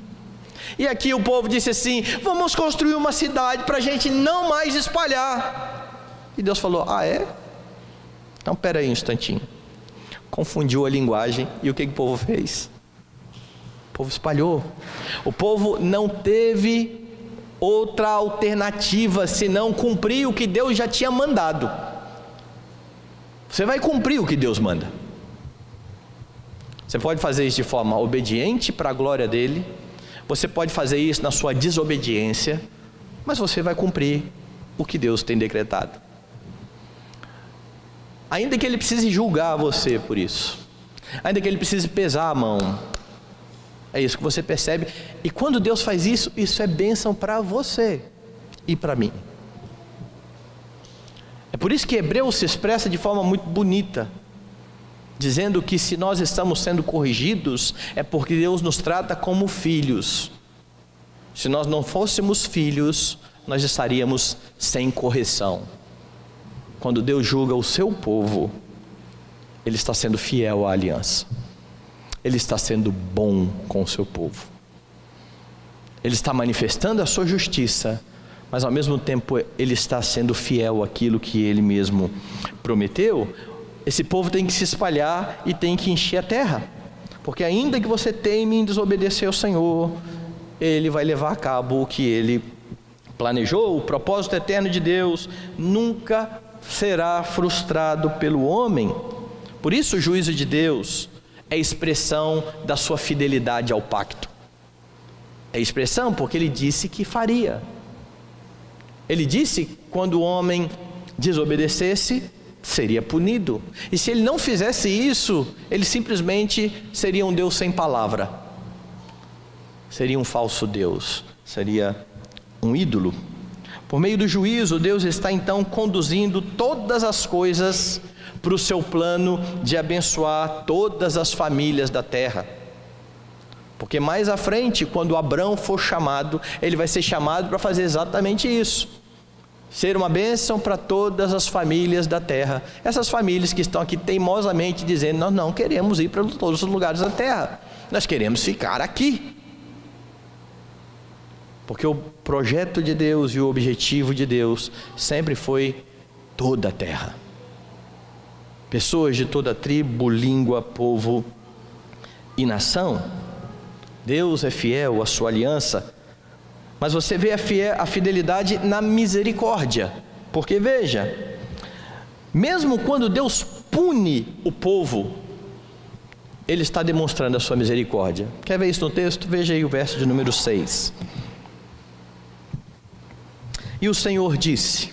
E aqui o povo disse assim: vamos construir uma cidade para a gente não mais espalhar. E Deus falou: ah é? Então espera aí um instantinho. Confundiu a linguagem, e o que o povo fez? O povo espalhou. O povo não teve outra alternativa senão cumprir o que Deus já tinha mandado. Você vai cumprir o que Deus manda. Você pode fazer isso de forma obediente para a glória dele, você pode fazer isso na sua desobediência, mas você vai cumprir o que Deus tem decretado, ainda que Ele precise julgar você por isso, ainda que Ele precise pesar a mão. É isso que você percebe. E quando Deus faz isso, isso é bênção para você e para mim. É por isso que Hebreus se expressa de forma muito bonita, dizendo que se nós estamos sendo corrigidos, é porque Deus nos trata como filhos. Se nós não fôssemos filhos, nós estaríamos sem correção. Quando Deus julga o seu povo, Ele está sendo fiel à aliança. Ele está sendo bom com o seu povo. Ele está manifestando a sua justiça, mas ao mesmo tempo Ele está sendo fiel àquilo que Ele mesmo prometeu. Esse povo tem que se espalhar e tem que encher a terra, porque ainda que você teime em desobedecer ao Senhor, Ele vai levar a cabo o que Ele planejou. O propósito eterno de Deus nunca será frustrado pelo homem. Por isso o juízo de Deus é expressão da sua fidelidade ao pacto. É expressão porque Ele disse que faria. Ele disse: quando o homem desobedecesse, seria punido. E se Ele não fizesse isso, Ele simplesmente seria um Deus sem palavra, seria um falso Deus, seria um ídolo. Por meio do juízo, Deus está então conduzindo todas as coisas para o seu plano de abençoar todas as famílias da terra. Porque mais à frente, quando Abrão for chamado, ele vai ser chamado para fazer exatamente isso: ser uma bênção para todas as famílias da terra. Essas famílias que estão aqui teimosamente dizendo: nós não queremos ir para todos os lugares da terra, nós queremos ficar aqui. Porque o projeto de Deus e o objetivo de Deus sempre foi toda a terra. Pessoas de toda tribo, língua, povo e nação. Deus é fiel à sua aliança. Mas você vê a fidelidade na misericórdia. Porque veja, mesmo quando Deus pune o povo, Ele está demonstrando a sua misericórdia. Quer ver isso no texto? Veja aí o verso de número 6. E o Senhor disse: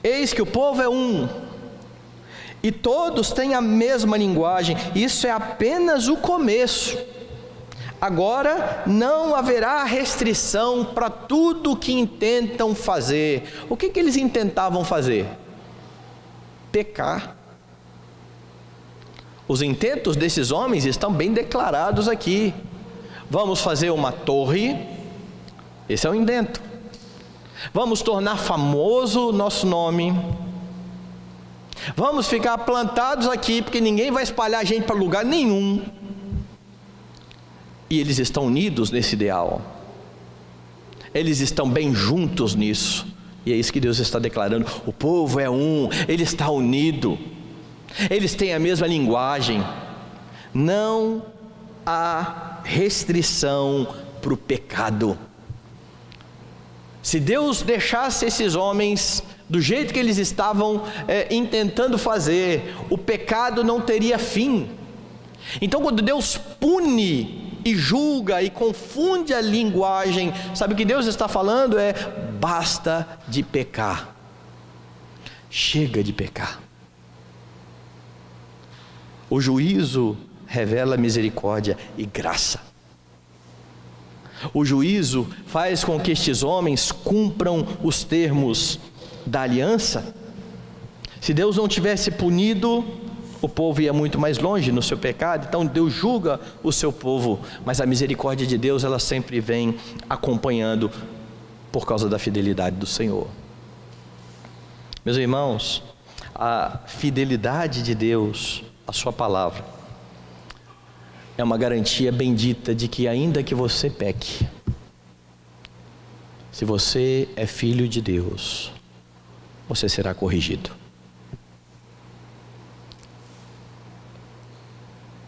eis que o povo é um, e todos têm a mesma linguagem. Isso é apenas o começo. Agora não haverá restrição para tudo o que intentam fazer. O que eles intentavam fazer? Pecar. Os intentos desses homens estão bem declarados aqui. Vamos fazer uma torre, esse é um intento. Vamos tornar famoso o nosso nome. Vamos ficar plantados aqui, porque ninguém vai espalhar a gente para lugar nenhum. E eles estão unidos nesse ideal. Eles estão bem juntos nisso. E é isso que Deus está declarando. O povo é um, ele está unido. Eles têm a mesma linguagem. Não há restrição para o pecado. Se Deus deixasse esses homens do jeito que eles estavam intentando fazer, o pecado não teria fim. Então, quando Deus pune e julga e confunde a linguagem, sabe o que Deus está falando? Basta de pecar. Chega de pecar. O juízo revela misericórdia e graça. O juízo faz com que estes homens cumpram os termos da aliança. Se Deus não tivesse punido, o povo ia muito mais longe no seu pecado. Então Deus julga o seu povo, mas a misericórdia de Deus, ela sempre vem acompanhando por causa da fidelidade do Senhor. Meus irmãos, a fidelidade de Deus, a sua palavra, é uma garantia bendita de que ainda que você peque, se você é filho de Deus, você será corrigido.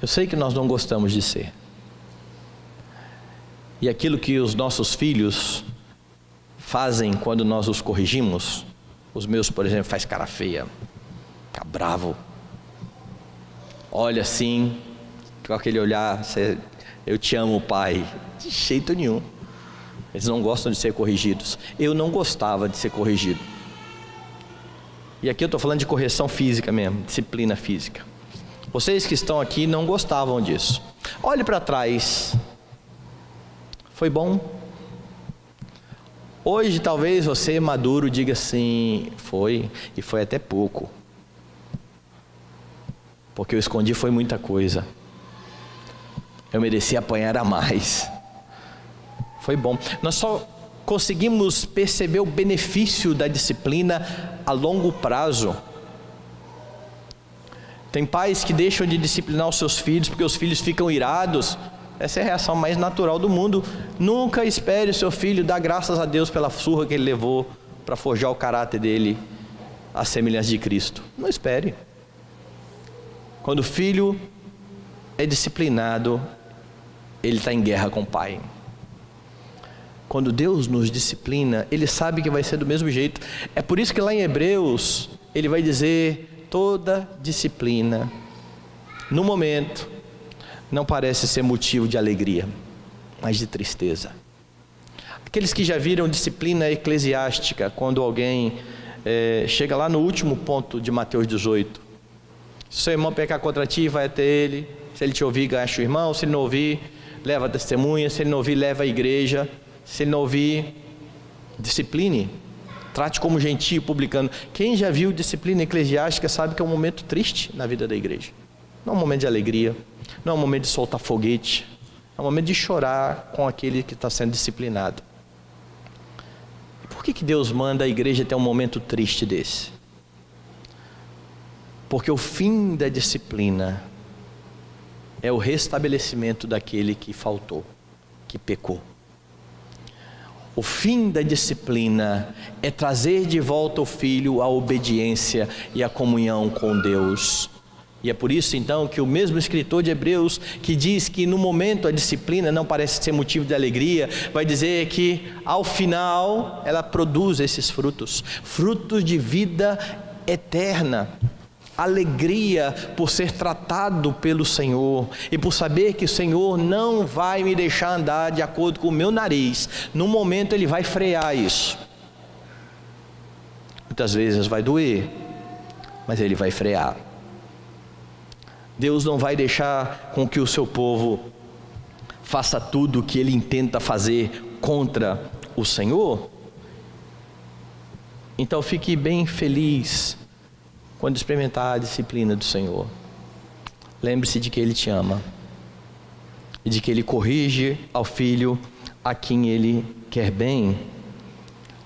Eu sei que nós não gostamos de ser. E aquilo que os nossos filhos fazem quando nós os corrigimos, os meus, por exemplo, faz cara feia, fica bravo, olha assim, com aquele olhar, eu te amo, pai. De jeito nenhum. Eles não gostam de ser corrigidos. Eu não gostava de ser corrigido. E aqui eu estou falando de correção física mesmo, disciplina física. Vocês que estão aqui não gostavam disso. Olhe para trás. Foi bom? Hoje talvez você maduro diga assim, foi, e foi até pouco. Porque eu escondi foi muita coisa. Eu mereci apanhar a mais. Foi bom. Nós só conseguimos perceber o benefício da disciplina a longo prazo. Tem pais que deixam de disciplinar os seus filhos porque os filhos ficam irados. Essa é a reação mais natural do mundo. Nunca espere o seu filho dar graças a Deus pela surra que ele levou para forjar o caráter dele à semelhança de Cristo. Não espere. Quando o filho é disciplinado, ele está em guerra com o pai. Quando Deus nos disciplina, Ele sabe que vai ser do mesmo jeito. É por isso que lá em Hebreus, Ele vai dizer, toda disciplina, no momento, não parece ser motivo de alegria, mas de tristeza. Aqueles que já viram disciplina eclesiástica, quando alguém chega lá no último ponto de Mateus 18, se seu irmão pecar contra ti, vai até ele, se ele te ouvir, ganha o irmão, se ele não ouvir, leva a testemunha, se ele não ouvir, leva a igreja, se ele não ouvir, discipline, trate como gentio publicano. Quem já viu disciplina eclesiástica sabe que é um momento triste na vida da igreja. Não é um momento de alegria, não é um momento de soltar foguete, é um momento de chorar com aquele que está sendo disciplinado. E por que Deus manda a igreja ter um momento triste desse? Porque o fim da disciplina é o restabelecimento daquele que faltou, que pecou. O fim da disciplina é trazer de volta o filho à obediência e à comunhão com Deus. E é por isso então que o mesmo escritor de Hebreus, que diz que no momento a disciplina não parece ser motivo de alegria, vai dizer que ao final ela produz esses frutos, frutos de vida eterna. alegria por ser tratado pelo Senhor e por saber que o Senhor não vai me deixar andar de acordo com o meu nariz. No momento Ele vai frear isso. Muitas vezes vai doer, mas Ele vai frear. Deus não vai deixar com que o seu povo faça tudo o que ele intenta fazer contra o Senhor. Então fique bem feliz quando experimentar a disciplina do Senhor. Lembre-se de que Ele te ama e de que Ele corrige ao filho a quem Ele quer bem.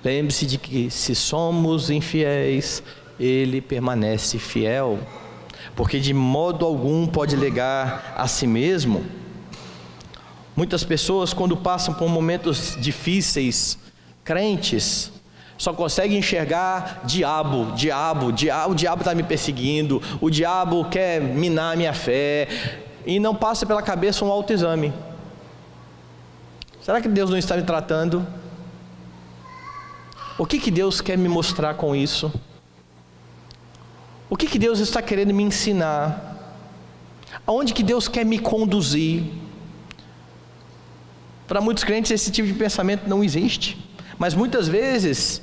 Lembre-se de que se somos infiéis, Ele permanece fiel, porque de modo algum pode negar a si mesmo. Muitas pessoas, quando passam por momentos difíceis, crentes, só conseguem enxergar o diabo está me perseguindo, o diabo quer minar a minha fé, e não passa pela cabeça um autoexame. Será que Deus não está me tratando? O que Deus quer me mostrar com isso? O que Deus está querendo me ensinar? Aonde que Deus quer me conduzir? Para muitos crentes esse tipo de pensamento não existe, mas muitas vezes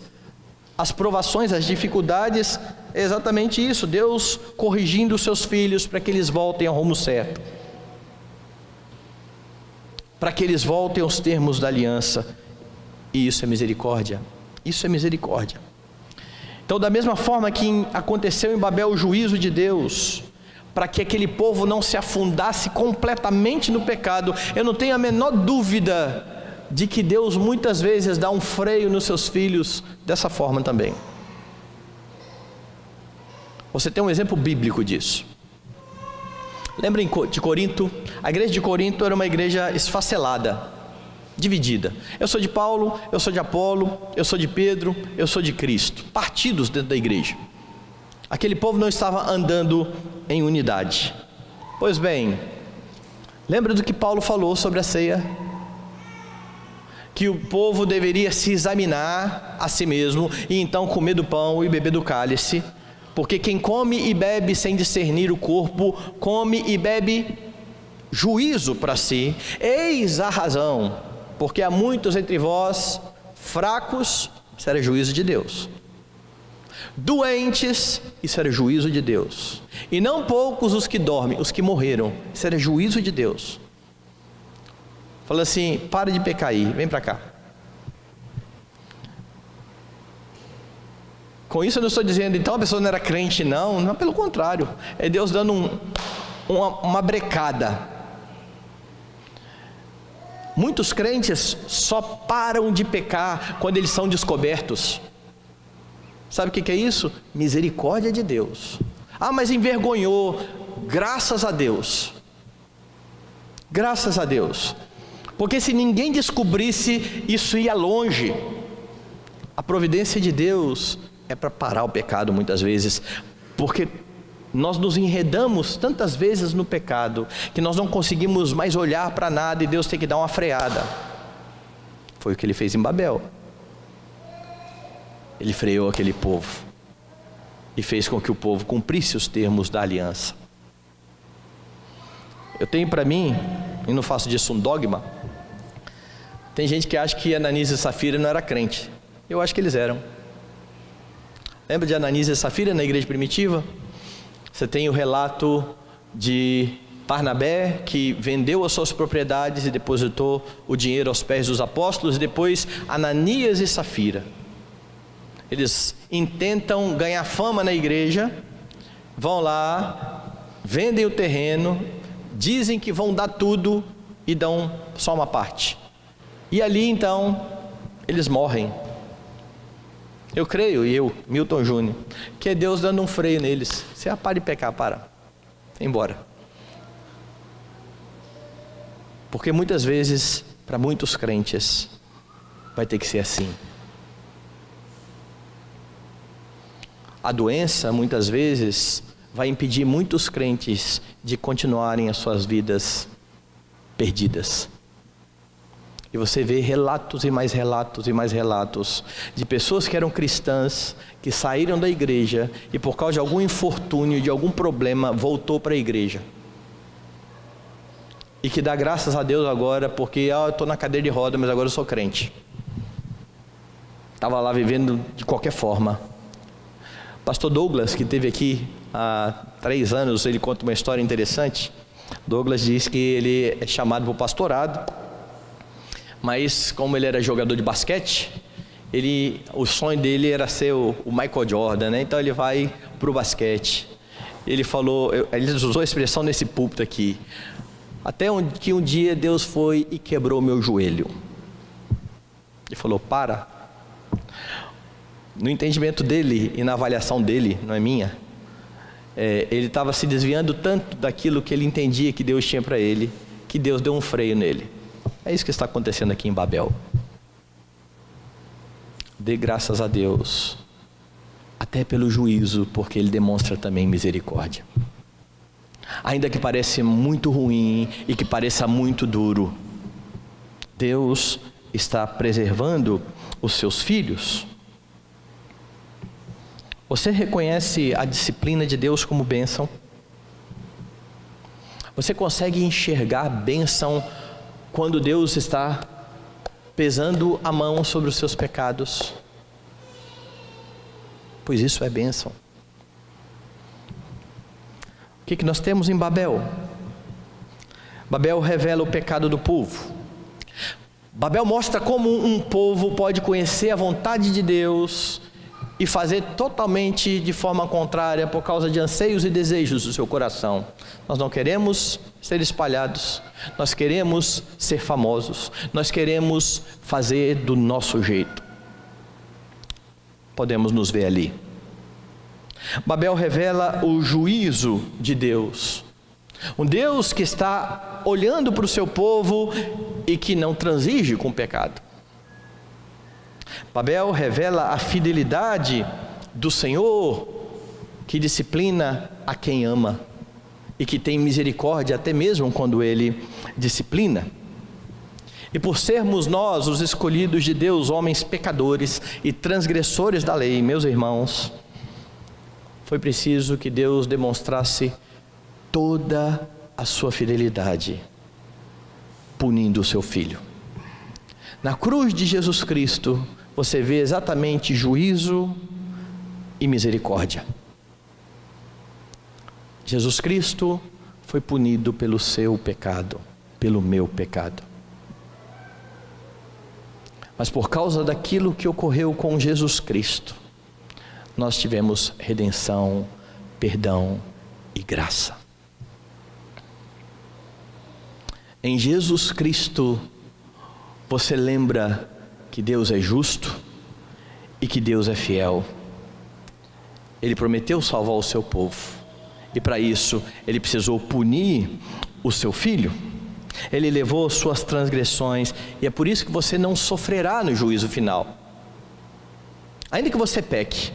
as provações, as dificuldades, é exatamente isso, Deus corrigindo os seus filhos para que eles voltem ao rumo certo, para que eles voltem aos termos da aliança, e isso é misericórdia, isso é misericórdia. Então, da mesma forma que aconteceu em Babel o juízo de Deus, para que aquele povo não se afundasse completamente no pecado, eu não tenho a menor dúvida de que Deus muitas vezes dá um freio nos seus filhos dessa forma também. Você tem um exemplo bíblico disso. Lembrem de Corinto? A igreja de Corinto era uma igreja esfacelada, dividida. Eu sou de Paulo, eu sou de Apolo, eu sou de Pedro, eu sou de Cristo. Partidos dentro da igreja. Aquele povo não estava andando em unidade. Pois bem, lembra do que Paulo falou sobre a ceia? Que o povo deveria se examinar a si mesmo e então comer do pão e beber do cálice, porque quem come e bebe sem discernir o corpo, come e bebe juízo para si. Eis a razão, porque há muitos entre vós fracos, isso era juízo de Deus, doentes, isso era juízo de Deus, e não poucos os que dormem, os que morreram, isso era juízo de Deus. Fala assim, para de pecar aí, vem para cá. Com isso eu não estou dizendo, então a pessoa não era crente, não, pelo contrário, é Deus dando uma brecada. Muitos crentes só param de pecar quando eles são descobertos. Sabe o que é isso? Misericórdia de Deus. Ah, mas envergonhou. Graças a Deus. Graças a Deus. Porque se ninguém descobrisse, isso ia longe. A providência de Deus é para parar o pecado muitas vezes, porque nós nos enredamos tantas vezes no pecado, que nós não conseguimos mais olhar para nada e Deus tem que dar uma freada. Foi o que Ele fez em Babel. Ele freou aquele povo e fez com que o povo cumprisse os termos da aliança. Eu tenho para mim, e não faço disso um dogma, tem gente que acha que Ananias e Safira não era crente. Eu acho que eles eram. Lembra de Ananias e Safira na igreja primitiva? Você tem o relato de Barnabé, que vendeu as suas propriedades e depositou o dinheiro aos pés dos apóstolos, e depois Ananias e Safira. Eles intentam ganhar fama na igreja, vão lá, vendem o terreno, dizem que vão dar tudo e dão só uma parte. E ali então, eles morrem. Eu creio, Milton Júnior, que é Deus dando um freio neles. Você para de pecar, para. Vai embora. Porque muitas vezes, para muitos crentes, vai ter que ser assim. A doença, muitas vezes, vai impedir muitos crentes de continuarem as suas vidas perdidas. E você vê relatos e mais relatos e mais relatos de pessoas que eram cristãs, que saíram da igreja e por causa de algum infortúnio, de algum problema, voltou para a igreja. E que dá graças a Deus agora, porque eu estou na cadeira de roda, mas agora eu sou crente. Estava lá vivendo de qualquer forma. Pastor Douglas, que esteve aqui há 3 anos, ele conta uma história interessante. Douglas diz que ele é chamado para o pastorado, mas como ele era jogador de basquete, o sonho dele era ser o Michael Jordan, né? Então ele vai para o basquete. Ele falou, ele usou a expressão nesse púlpito aqui, até que um dia Deus foi e quebrou meu joelho. Ele falou, para. No entendimento dele e na avaliação dele, não é minha, ele estava se desviando tanto daquilo que ele entendia que Deus tinha para ele, que Deus deu um freio nele. É isso que está acontecendo aqui em Babel. Dê graças a Deus, até pelo juízo, porque Ele demonstra também misericórdia. Ainda que pareça muito ruim e que pareça muito duro, Deus está preservando os seus filhos. Você reconhece a disciplina de Deus como bênção? Você consegue enxergar a bênção quando Deus está pesando a mão sobre os seus pecados? Pois isso é bênção. O que nós temos em Babel? Babel revela o pecado do povo. Babel mostra como um povo pode conhecer a vontade de Deus e fazer totalmente de forma contrária por causa de anseios e desejos do seu coração. Nós não queremos ser espalhados, nós queremos ser famosos, nós queremos fazer do nosso jeito. Podemos nos ver ali. Babel revela o juízo de Deus, um Deus que está olhando para o seu povo e que não transige com o pecado. Babel revela a fidelidade do Senhor, que disciplina a quem ama e que tem misericórdia até mesmo quando Ele disciplina. E por sermos nós os escolhidos de Deus, homens pecadores e transgressores da lei, meus irmãos, foi preciso que Deus demonstrasse toda a sua fidelidade, punindo o seu Filho. Na cruz de Jesus Cristo, você vê exatamente juízo e misericórdia. Jesus Cristo foi punido pelo seu pecado, pelo meu pecado. Mas por causa daquilo que ocorreu com Jesus Cristo, nós tivemos redenção, perdão e graça. Em Jesus Cristo, você lembra que Deus é justo e que Deus é fiel. Ele prometeu salvar o seu povo, e para isso Ele precisou punir o seu Filho. Ele levou suas transgressões, e é por isso que você não sofrerá no juízo final. Ainda que você peque,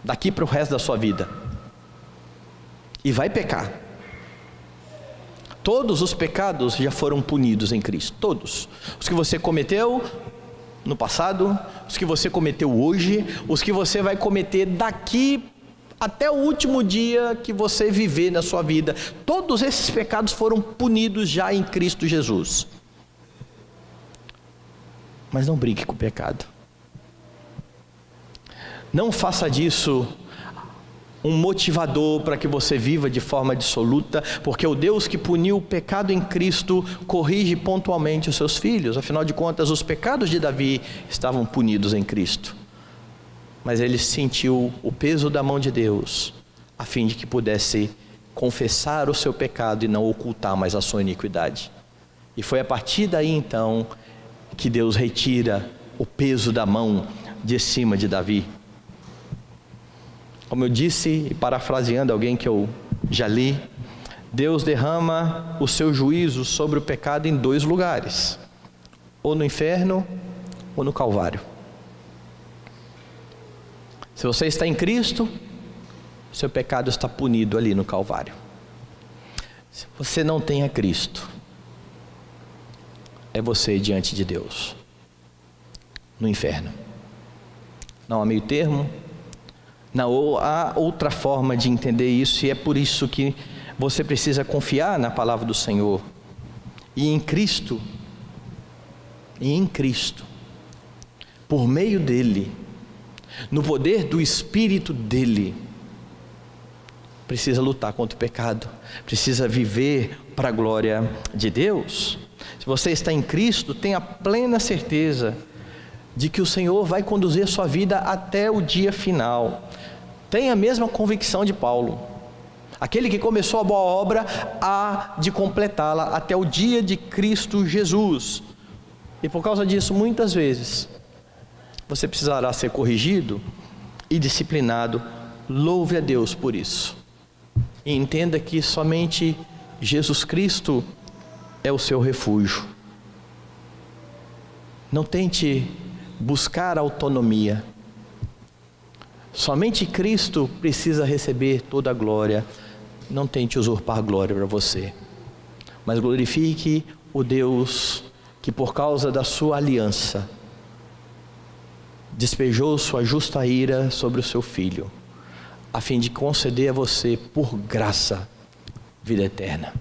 daqui para o resto da sua vida, e vai pecar, todos os pecados já foram punidos em Cristo, todos. Os que você cometeu no passado, os que você cometeu hoje, os que você vai cometer daqui até o último dia que você viver na sua vida, todos esses pecados foram punidos já em Cristo Jesus. Mas não brinque com o pecado. Não faça disso um motivador para que você viva de forma dissoluta, porque o Deus que puniu o pecado em Cristo corrige pontualmente os seus filhos. Afinal de contas, os pecados de Davi estavam punidos em Cristo, mas ele sentiu o peso da mão de Deus, a fim de que pudesse confessar o seu pecado e não ocultar mais a sua iniquidade. E foi a partir daí então que Deus retira o peso da mão de cima de Davi. Como eu disse, e parafraseando alguém que eu já li, Deus derrama o seu juízo sobre o pecado em 2 lugares, ou no inferno ou no Calvário. Se você está em Cristo, seu pecado está punido ali no Calvário. Se você não tem a Cristo, é você diante de Deus, no inferno. Não há meio termo, não há outra forma de entender isso, e é por isso que você precisa confiar na palavra do Senhor, e em Cristo, por meio dele, no poder do Espírito dele, precisa lutar contra o pecado, precisa viver para a glória de Deus. Se você está em Cristo, tenha plena certeza de que o Senhor vai conduzir a sua vida até o dia final. Tenha a mesma convicção de Paulo: aquele que começou a boa obra há de completá-la até o dia de Cristo Jesus. E por causa disso, muitas vezes você precisará ser corrigido e disciplinado. Louve a Deus por isso, e entenda que somente Jesus Cristo é o seu refúgio. Não tente buscar autonomia. Somente Cristo precisa receber toda a glória. Não tente usurpar glória para você, mas glorifique o Deus que, por causa da sua aliança, despejou sua justa ira sobre o seu Filho, a fim de conceder a você, por graça, vida eterna.